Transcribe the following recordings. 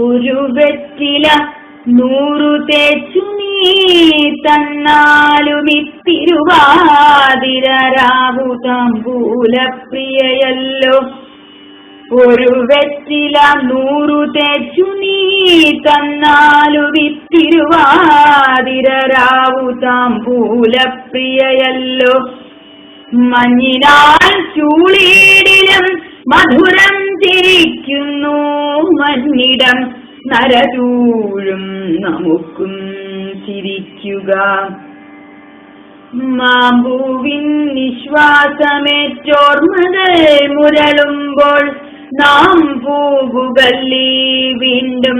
ഒരു വെറ്റില 100 തേച്ചു നീ തന്നാലുമിത്തിരുവാതിരാവു താമ്പൂലപ്രിയയല്ലോ. ഒരു വെറ്റില 100 തേച്ചു നീ തന്നാലുമിത്തിരുവാതിരാവു താമ്പൂലപ്രിയയല്ലോ. മഞ്ഞിനാൽ ചൂളീടിലും മധുരം തിരിക്കുന്നു മഞ്ഞിടം നരചൂഴും നമുക്കും ചിരിക്കുക. മാമ്പൂവിൻ നിശ്വാസമേറ്റോർമ്മകൾ മുരളുമ്പോൾ നാം പോകുകല്ലീ വീണ്ടും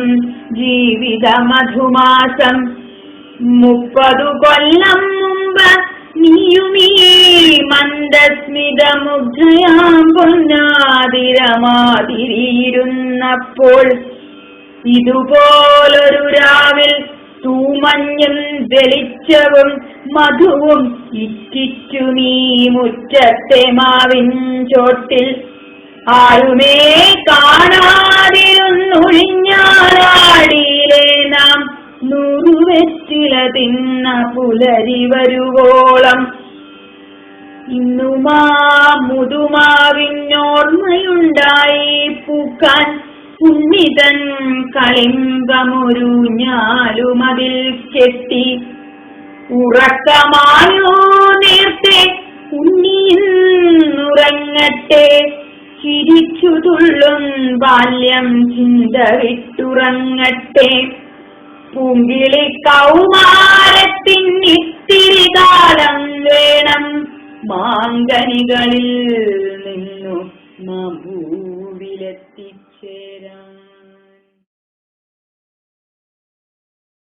ജീവിത മധുമാസം. 30 കൊല്ലം മുമ്പ് നീയുമീ മന്ദസ്മിതമുഗ്ധയാം പൊന്നാതിരമാതിരിയിരുന്നപ്പോൾ ഇതുപോലൊരു രാവിൽ തൂമഞ്ഞും വെളിച്ചവും മധുവും ഇറ്റിച്ചു നീ മുറ്റത്തെ മാവിൻ ചോട്ടിൽ. ആരുമേ കാണാതിരുന്നൊഴിഞ്ഞാലാടിയിലെ നാം 100 വെറ്റില തിന്ന പുലരി വരുവോളം. ഇന്നുമാ മുതുമാവിനോർമ്മയുണ്ടായി പൂക്കാൻ ഉണ്ണിതൻ കളിമ്പമൊരു ഞാലുമതിൽ കെട്ടി. ഉറക്കമായോ നേർത്തെ ഉണ്ണിയുറങ്ങട്ടെ, ചിരിച്ചു തുള്ളും ബാല്യം ചിന്ത വിട്ടുറങ്ങട്ടെ. പൂങ്കിളി കൗമാരത്തിനിത്തിരി കാലം വേണം മാങ്കനികളിൽ നിന്നു മാമ്പൂവിലെത്തിച്ചേരാം.